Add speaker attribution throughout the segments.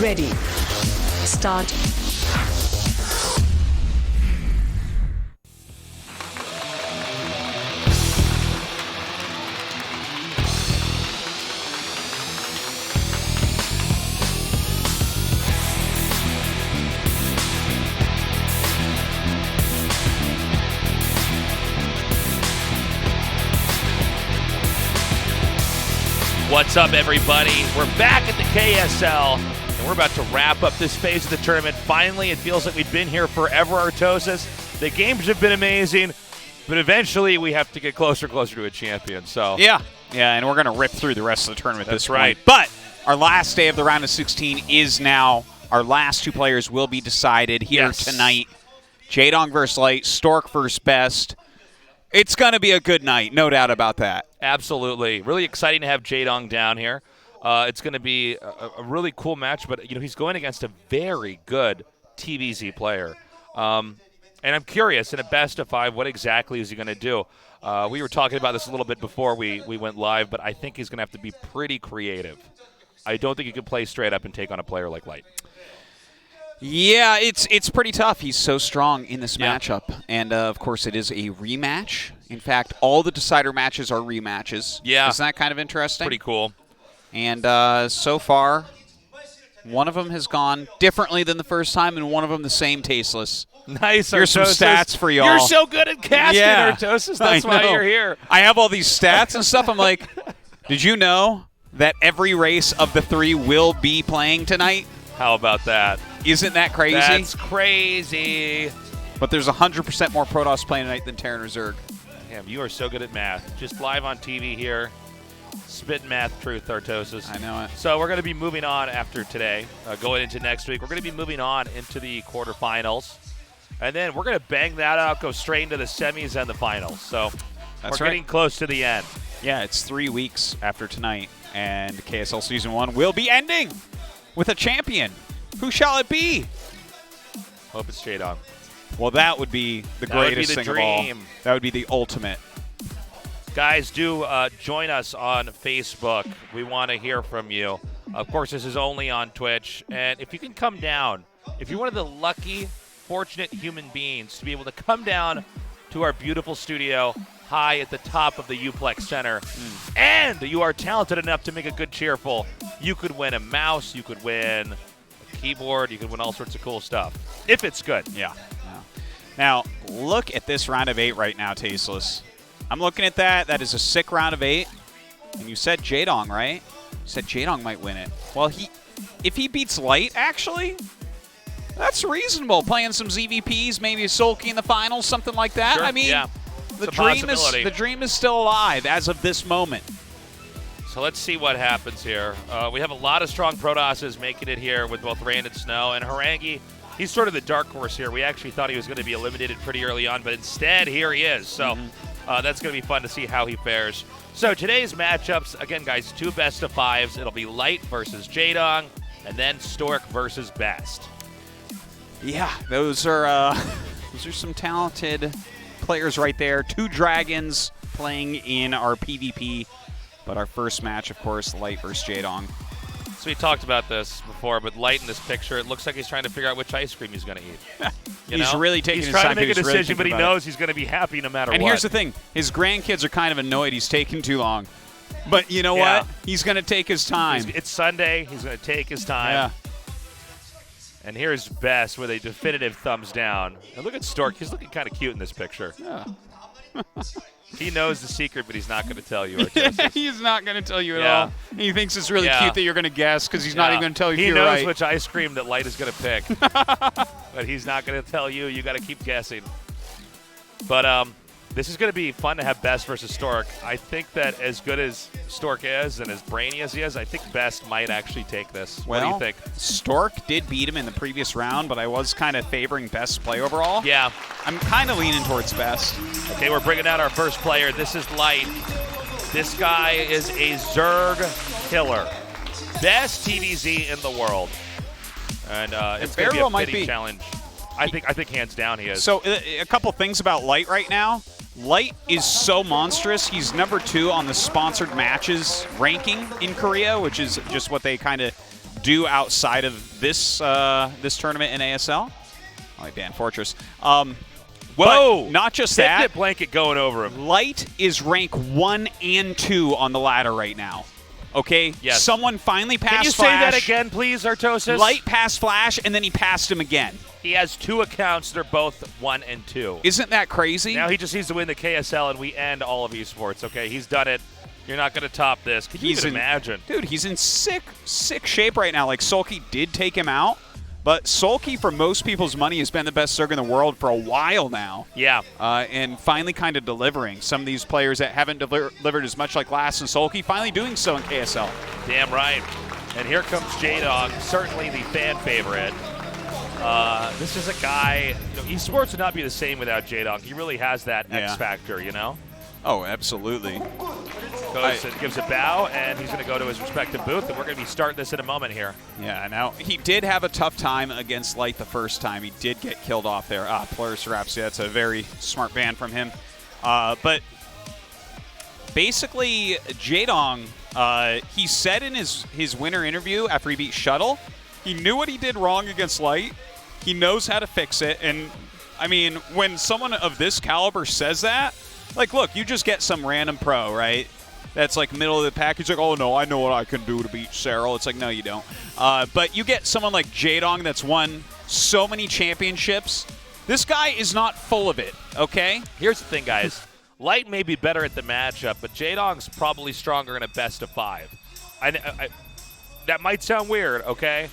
Speaker 1: Ready. Start.
Speaker 2: What's up, everybody? We're back at the KSL, and we're about to wrap up this phase of the tournament. Finally, it feels like we've been here forever, Artosis. The games have been amazing, but eventually we have to get closer and closer to a champion. So
Speaker 3: Yeah, and we're going to rip through the rest of the tournament
Speaker 2: That's
Speaker 3: this
Speaker 2: right.
Speaker 3: point. But our last day of the round of 16 is now. Our last two players will be decided here tonight. Jaedong versus Light, Stork versus Best. It's going to be a good night, no doubt about that.
Speaker 2: absolutely. Really exciting to have Jaedong down here. It's going to be a really cool match, but he's going against a very good TVZ player. And I'm curious, in a best of 5, what exactly is he going to do? We were talking about this a little bit before we went live, but I think he's going to have to be pretty creative. I don't think he can play straight up and take on a player like Light.
Speaker 3: Yeah, it's pretty tough. He's so strong in this matchup. And, of course, it is a rematch. In fact, all the decider matches are rematches.
Speaker 2: Yeah.
Speaker 3: Isn't that kind of interesting?
Speaker 2: Pretty cool.
Speaker 3: And so far, one of them has gone differently than the first time, and one of them the same, tasteless.
Speaker 2: Nice,
Speaker 3: Here's some
Speaker 2: Artosis.
Speaker 3: stats for y'all.
Speaker 2: You're so good at casting,
Speaker 3: Yeah,
Speaker 2: Artosis. That's
Speaker 3: I
Speaker 2: why
Speaker 3: know.
Speaker 2: you're here.
Speaker 3: I have all these stats and stuff. I'm like, did you know that every race of the 3 will be playing tonight?
Speaker 2: How about that?
Speaker 3: Isn't that crazy?
Speaker 2: That's crazy.
Speaker 3: But there's 100% more Protoss playing tonight than Terran or Zerg.
Speaker 2: Damn, you are so good at math. Just live on TV here. Spit math truth, Artosis.
Speaker 3: I know it.
Speaker 2: So we're going to be moving on after today, going into next week. We're going to be moving on into the quarterfinals. And then we're going to bang that out, go straight into the semis and the finals. So
Speaker 3: That's
Speaker 2: we're
Speaker 3: right.
Speaker 2: getting close to the end.
Speaker 3: Yeah, it's 3 weeks after tonight, and KSL Season 1 will be ending with a champion. Who shall it be?
Speaker 2: Hope it's Jaedong.
Speaker 3: Well, that would be the
Speaker 2: That would be
Speaker 3: greatest
Speaker 2: the
Speaker 3: thing of all.
Speaker 2: dream.
Speaker 3: That would be the ultimate.
Speaker 2: Guys, do join us on Facebook. We want to hear from you. Of course, this is only on Twitch. And if you can come down, if you're one of the lucky, fortunate human beings to be able to come down to our beautiful studio high at the top of the Uplex Center, and you are talented enough to make a good cheerful, you could win a mouse, you could win a keyboard, you could win all sorts of cool stuff. If it's good.
Speaker 3: Yeah. Now, look at this round of 8 right now, Tasteless. I'm looking at that. That is a sick round of 8. And you said Jaedong, right? You said Jaedong might win it. Well, if he beats Light, actually, that's reasonable. Playing some ZVPs, maybe a Sulky in the finals, something like that.
Speaker 2: Sure,
Speaker 3: I mean,
Speaker 2: yeah.
Speaker 3: the
Speaker 2: It's a possibility.
Speaker 3: dream is still alive as of this moment.
Speaker 2: So let's see what happens here. We have a lot of strong Protosses making it here with both Rain and Snow. And Harangi, he's sort of the dark horse here. We actually thought he was going to be eliminated pretty early on, but instead, here he is. So that's going to be fun to see how he fares. So today's matchups, again, guys, 2 best of 5s. It'll be Light versus Jaedong, and then Stork versus Best.
Speaker 3: Yeah, those are some talented players right there. 2 dragons playing in our PvP. But our first match, of course, Light versus Jaedong.
Speaker 2: So we talked about this before, but Light in this picture, it looks like he's trying to figure out which ice cream he's going to eat.
Speaker 3: He's really taking
Speaker 2: He's
Speaker 3: his
Speaker 2: trying
Speaker 3: time.
Speaker 2: to make a
Speaker 3: He's really
Speaker 2: decision, but he
Speaker 3: thinking about
Speaker 2: knows he's going to be happy no matter
Speaker 3: And
Speaker 2: what.
Speaker 3: here's the thing. His grandkids are kind of annoyed he's taking too long. But you know
Speaker 2: Yeah.
Speaker 3: what? He's going to take his time.
Speaker 2: It's Sunday. He's going to take his time.
Speaker 3: Yeah.
Speaker 2: And here's Best with a definitive thumbs down. And look at Stork. He's looking kind of cute in this picture.
Speaker 3: Yeah.
Speaker 2: He knows the secret, but he's not going to tell you. Artosis.
Speaker 3: He's not going to tell you at
Speaker 2: Yeah.
Speaker 3: all. He thinks it's really
Speaker 2: Yeah.
Speaker 3: cute that you're going to guess because he's not even going to tell you if
Speaker 2: He
Speaker 3: you're
Speaker 2: knows
Speaker 3: right.
Speaker 2: which ice cream that Light is going to pick. But he's not going to tell you. You got to keep guessing. But this is going to be fun to have Best versus Stork. I think that as good as Stork is and as brainy as he is, I think Best might actually take this. What do you think?
Speaker 3: Stork did beat him in the previous round, but I was kind of favoring Best's play overall.
Speaker 2: Yeah.
Speaker 3: I'm kind of leaning towards Best.
Speaker 2: Okay, we're bringing out our first player. This is Light. This guy is a Zerg killer. Best TVZ in the world. And it's going to be a fitting challenge. I think hands down he is.
Speaker 3: So a couple things about Light right now. Light is so monstrous. He's number 2 on the sponsored matches ranking in Korea, which is just what they kind of do outside of this this tournament in ASL. Oh, I banned Fortress. Whoa! But not just that.
Speaker 2: Picnic blanket going over him.
Speaker 3: Light is rank 1 and 2 on the ladder right now. Okay?
Speaker 2: Yes.
Speaker 3: Someone finally passed
Speaker 2: Can you
Speaker 3: Flash.
Speaker 2: say that again, please, Artosis?
Speaker 3: Light passed Flash, and then he passed him again.
Speaker 2: He has 2 accounts. They're both 1 and 2.
Speaker 3: Isn't that crazy?
Speaker 2: Now he just needs to win the KSL, and we end all of esports. Okay, he's done it. You're not going to top this. Can you even imagine?
Speaker 3: Dude, he's in sick shape right now. Like, Sulky did take him out, but Sulky, for most people's money, has been the best Zerg in the world for a while now.
Speaker 2: Yeah.
Speaker 3: And finally kind of delivering. Some of these players that haven't delivered as much like Last and Sulky, finally doing so in KSL.
Speaker 2: Damn right. And here comes J-Dog, certainly the fan favorite. This is a guy, esports would not be the same without J-Dog. He really has that X factor, you know?
Speaker 3: Oh, absolutely.
Speaker 2: Goes and gives a bow, and he's going to go to his respective booth, and we're going to be starting this in a moment here.
Speaker 3: Yeah, now he did have a tough time against Light the first time. He did get killed off there. Polaris Rhapsody, that's a very smart ban from him. But basically, J-Dong, he said in his winter interview after he beat Shuttle, he knew what he did wrong against Light. He knows how to fix it. And, I mean, when someone of this caliber says that, like, look, you just get some random pro, right? That's like middle of the pack. He's like, oh, no, I know what I can do to beat Cyril. It's like, no, you don't. But you get someone like J-Dong that's won so many championships. This guy is not full of it, okay?
Speaker 2: Here's the thing, guys. Light may be better at the matchup, but J-Dong's probably stronger in a best of 5. That might sound weird, okay?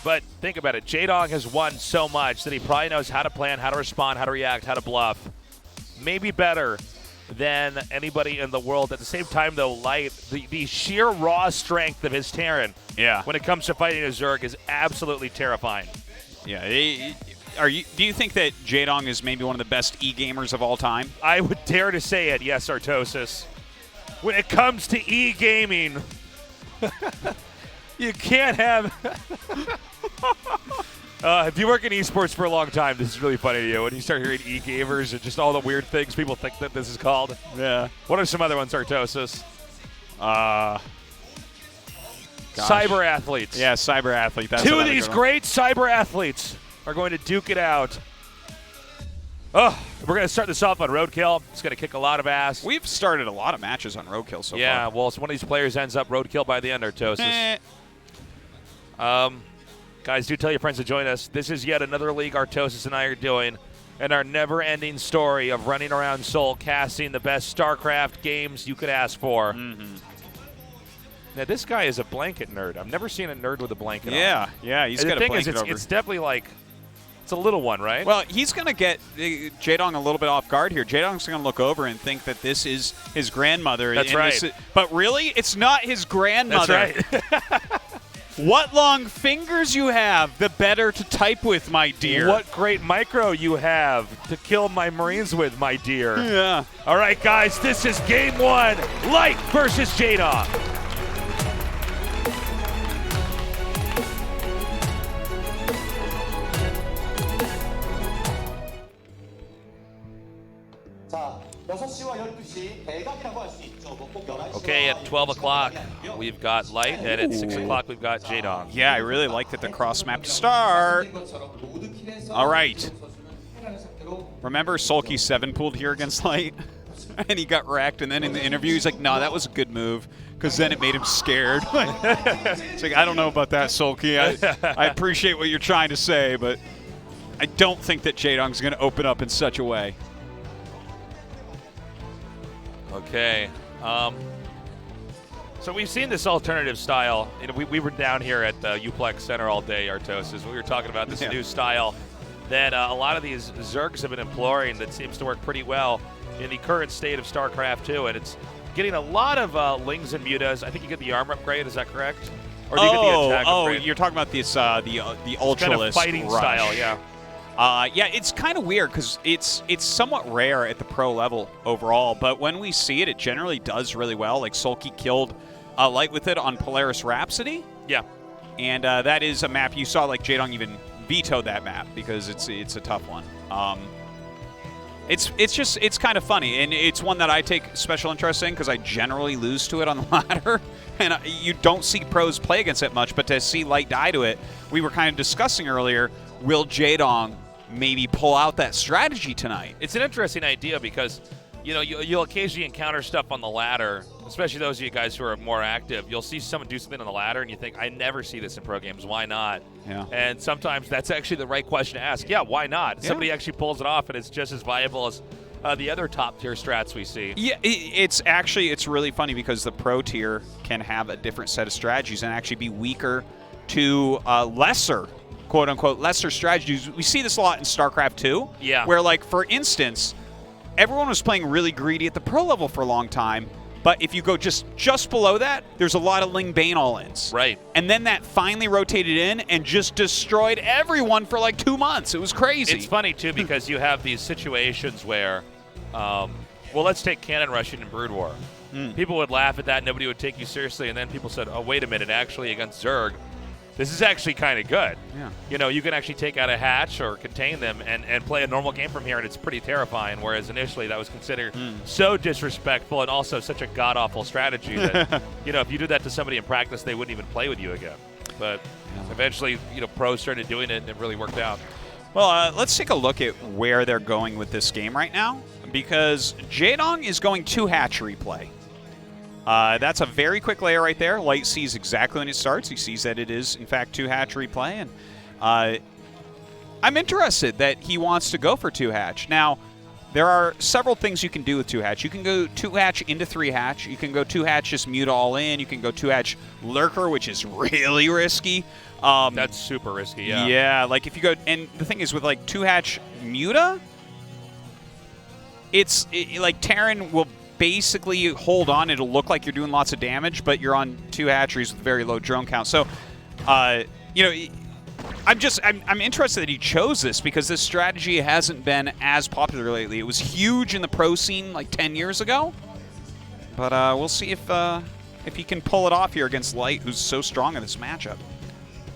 Speaker 2: But think about it. J-Dong has won so much that he probably knows how to plan, how to respond, how to react, how to bluff. Maybe better than anybody in the world. At the same time, though, Light, the sheer raw strength of his Terran when it comes to fighting a Zerg is absolutely terrifying.
Speaker 3: Yeah. Do you think that J-Dong is maybe one of the best e-gamers of all time?
Speaker 2: I would dare to say it, yes, Artosis. When it comes to e-gaming, you can't have... if you work in esports for a long time, this is really funny to you. When you start hearing e-gamers and just all the weird things people think that this is called.
Speaker 3: Yeah.
Speaker 2: What are some other ones, Artosis?
Speaker 3: Gosh.
Speaker 2: Cyber athletes.
Speaker 3: Yeah, cyber athlete. That's
Speaker 2: 2 of these great cyber athletes are going to duke it out. Oh, we're going to start this off on Roadkill. It's going to kick a lot of ass.
Speaker 3: We've started a lot of matches on Roadkill so far.
Speaker 2: Yeah, well, so one of these players ends up Roadkill by the end, Artosis. Guys, do tell your friends to join us. This is yet another league Artosis and I are doing, and our never-ending story of running around Seoul casting the best StarCraft games you could ask for.
Speaker 3: Mm-hmm.
Speaker 2: Now, this guy is a blanket nerd. I've never seen a nerd with a blanket on.
Speaker 3: Yeah, he's
Speaker 2: And
Speaker 3: got
Speaker 2: the
Speaker 3: a
Speaker 2: thing is,
Speaker 3: blanket over.
Speaker 2: it's definitely like, it's a little one, right?
Speaker 3: Well, he's going to get J-Dong a little bit off guard here. J-Dong's going to look over and think that this is his grandmother.
Speaker 2: That's right.
Speaker 3: But really, it's not his grandmother.
Speaker 2: That's right.
Speaker 3: What long fingers you have, the better to type with, my dear.
Speaker 2: What great micro you have to kill my Marines with, my dear.
Speaker 3: Yeah.
Speaker 2: All right, guys, this is game 1. Light versus J-Dog. Okay, at 12 o'clock, we've got Light, and at 6 o'clock, we've got J-Dog.
Speaker 3: Yeah, I really like that the cross-map to start. All right. Remember Sulky 7 pulled here against Light? And he got wrecked, and then in the interview, he's like, no, that was a good move, because then it made him scared. It's like, I don't know about that, Sulky. I appreciate what you're trying to say, but I don't think that J-Dong's going to open up in such a way.
Speaker 2: Okay. So we've seen this alternative style. You know, we were down here at the Uplex Center all day, Artosis. We were talking about this new style that a lot of these Zergs have been employing that seems to work pretty well in the current state of StarCraft 2. And it's getting a lot of Lings and Mutas. I think you get the armor upgrade, is that correct? Or do you get the attack upgrade?
Speaker 3: You're talking about this the Ultralisk
Speaker 2: kind of fighting
Speaker 3: rush.
Speaker 2: style, yeah.
Speaker 3: Yeah, it's kind of weird because it's somewhat rare at the pro level overall, but when we see it, it generally does really well. Like Sulky killed Light with it on Polaris Rhapsody.
Speaker 2: Yeah.
Speaker 3: And that is a map you saw, like J-Dong even vetoed that map because it's a tough one. It's kind of funny, and it's one that I take special interest in because I generally lose to it on the ladder, and you don't see pros play against it much. But to see Light die to it, we were kind of discussing earlier. Will Jaedong maybe pull out that strategy tonight?
Speaker 2: It's an interesting idea because, you know, you'll occasionally encounter stuff on the ladder, especially those of you guys who are more active. You'll see someone do something on the ladder, and you think, I never see this in pro games. Why not?
Speaker 3: Yeah.
Speaker 2: And sometimes that's actually the right question to ask. Yeah, why not?
Speaker 3: Yeah.
Speaker 2: Somebody actually pulls it off, and it's just as viable as the other top-tier strats we see.
Speaker 3: Yeah, it's really funny because the pro tier can have a different set of strategies and actually be weaker to lesser, quote-unquote, lesser strategies. We see this a lot in StarCraft 2.
Speaker 2: Yeah.
Speaker 3: Where, like, for instance, everyone was playing really greedy at the pro level for a long time, but if you go just below that, there's a lot of Ling Bane all-ins.
Speaker 2: Right.
Speaker 3: And then that finally rotated in and just destroyed everyone for like 2 months. It was crazy.
Speaker 2: It's funny, too, because you have these situations where, well, let's take Cannon Rushing in Brood War. People would laugh at that, nobody would take you seriously, and then people said, oh, wait a minute, actually, against Zerg, this is actually kind of good.
Speaker 3: Yeah.
Speaker 2: You know, you can actually take out a hatch or contain them and play a normal game from here, and it's pretty terrifying, whereas initially that was considered so disrespectful and also such a god-awful strategy that, you know, if you did that to somebody in practice, they wouldn't even play with you again. But eventually, you know, pros started doing it, and it really worked out.
Speaker 3: Well, let's take a look at where they're going with this game right now, because Jaedong is going 2 hatchery play. That's a very quick layer right there. Light sees exactly when it starts. He sees that it is, in fact, 2 hatchery play. And I'm interested that he wants to go for 2 hatch. Now, there are several things you can do with 2 hatch. You can go 2 hatch into 3 hatch. You can go 2 hatch just mute all in. You can go 2 hatch lurker, which is really risky.
Speaker 2: That's super risky, yeah.
Speaker 3: Yeah, like if you go, and the thing is with like 2 hatch muta, like Terran will basically hold on. It'll look like you're doing lots of damage, but you're on 2 hatcheries with very low drone count. So, you know, I'm interested that he chose this because this strategy hasn't been as popular lately. It was huge in the pro scene like 10 years ago, but we'll see if he can pull it off here against Light, who's so strong in this matchup.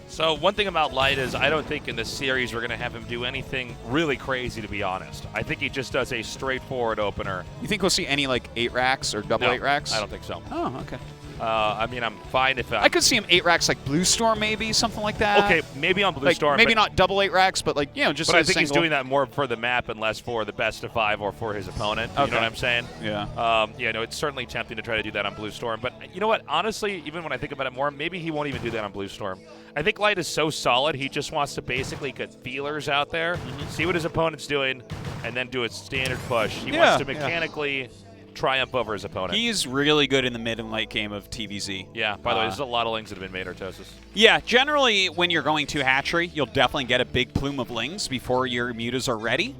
Speaker 2: So one thing about Light is I don't think in this series we're going to have him do anything really crazy, to be honest. I think he just does a straightforward opener.
Speaker 3: You think we'll see any like 8 racks or double 8 racks?
Speaker 2: I don't think so.
Speaker 3: Oh, okay.
Speaker 2: I mean, I'm fine if
Speaker 3: I could see him 8 racks like Blue Storm, maybe something like that.
Speaker 2: Okay, maybe on Blue
Speaker 3: like,
Speaker 2: Storm.
Speaker 3: maybe not double 8 racks, but like, you know, just.
Speaker 2: But I think he's doing that more for the map and less for the best of 5 or for his opponent. You know what I'm saying?
Speaker 3: Yeah.
Speaker 2: Yeah, no, it's certainly tempting to try to do that on Blue Storm. But you know what? Honestly, even when I think about it more, maybe he won't even do that on Blue Storm. I think Light is so solid, he just wants to basically get feelers out there, see what his opponent's doing, and then do a standard push. He wants to mechanically triumph over his opponent.
Speaker 3: He's really good in the mid and late game of TVZ.
Speaker 2: Yeah, by the way, there's a lot of lings that have been made, Artosis.
Speaker 3: Yeah, generally when you're going to hatchery, you'll definitely get a big plume of lings before your mutas are ready.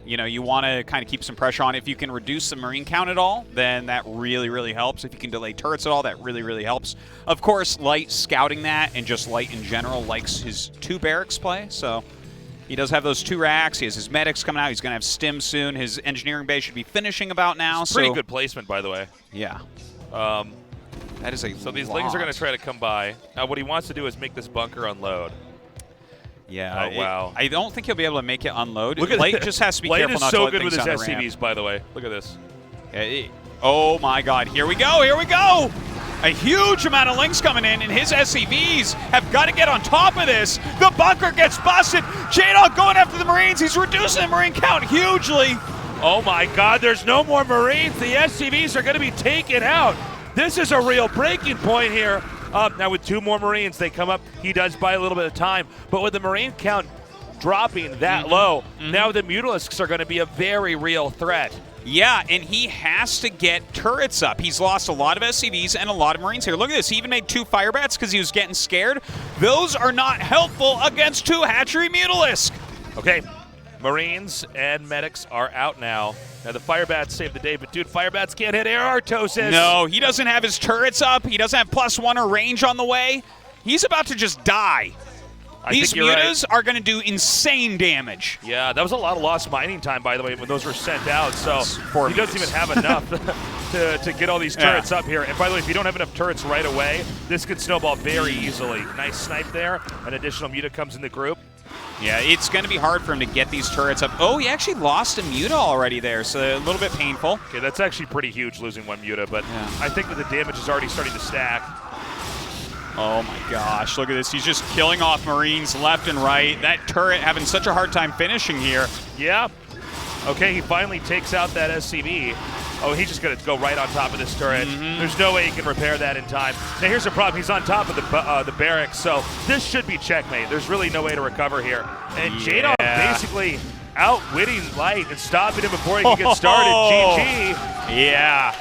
Speaker 3: You know, you want to kind of keep some pressure on. If you can reduce the marine count at all, then that really, really helps. If you can delay turrets at all, that really, really helps. Of course, Light scouting that and just Light in general likes his 2 barracks play, so he does have those 2 racks. He has his medics coming out. He's going to have stim soon. His engineering base should be finishing about now.
Speaker 2: It's pretty good placement, by the way.
Speaker 3: Yeah. That is a
Speaker 2: So these lings are going to try to come by. Now, what he wants to do is make this bunker unload.
Speaker 3: Yeah.
Speaker 2: Oh, wow.
Speaker 3: I don't think he'll be able to make it unload.
Speaker 2: Look at
Speaker 3: Light just has to be
Speaker 2: Light
Speaker 3: careful
Speaker 2: is
Speaker 3: not
Speaker 2: so
Speaker 3: to let
Speaker 2: good with
Speaker 3: things
Speaker 2: his
Speaker 3: down the ramp.
Speaker 2: SCVs, by the way. Look at this.
Speaker 3: Oh, my God. Here we go. Here we go. A huge amount of links coming in, and his SCVs have got to get on top of this. The bunker gets busted. Jaedong going after the Marines. He's reducing the Marine count hugely.
Speaker 2: Oh, my God. There's no more Marines. The SCVs are going to be taken out. This is a real breaking point here. Now, with 2 more Marines, they come up. He does buy a little bit of time. But with the Marine count dropping that low, now the Mutalisks are going to be a very real threat.
Speaker 3: Yeah, and he has to get turrets up. He's lost a lot of SCVs and a lot of Marines here. Look at this. He even made 2 Firebats because he was getting scared. Those are not helpful against 2 Hatchery Mutalisk.
Speaker 2: Okay, Marines and medics are out now. Now, the Firebats saved the day, but, dude, Firebats can't hit air, Artosis.
Speaker 3: No, he doesn't have his turrets up. He doesn't have +1 or range on the way. He's about to just die. These mutas are going to do insane damage.
Speaker 2: Yeah, that was a lot of lost mining time, by the way, when those were sent out. So he doesn't even have enough to get all these turrets up here. And by the way, if you don't have enough turrets right away, this could snowball very easily. Nice snipe there. An additional muta comes in the group.
Speaker 3: Yeah, it's going to be hard for him to get these turrets up. Oh, he actually lost a Muta already there, so a little bit painful.
Speaker 2: Okay, that's actually pretty huge, losing one Muta, but
Speaker 3: Yeah.
Speaker 2: I think that the damage is already starting to stack.
Speaker 3: Oh my gosh, look at this. He's just killing off Marines left and right. That turret having such a hard time finishing here.
Speaker 2: Yeah. Okay, he finally takes out that SCV. Oh, he's just going to go right on top of this turret. There's no way he can repair that in time. Now, here's the problem. He's on top of the barracks, so this should be checkmate. There's really no way to recover here. And J-Dog basically outwitting Light and stopping him before he can get started. GG.
Speaker 3: Yeah.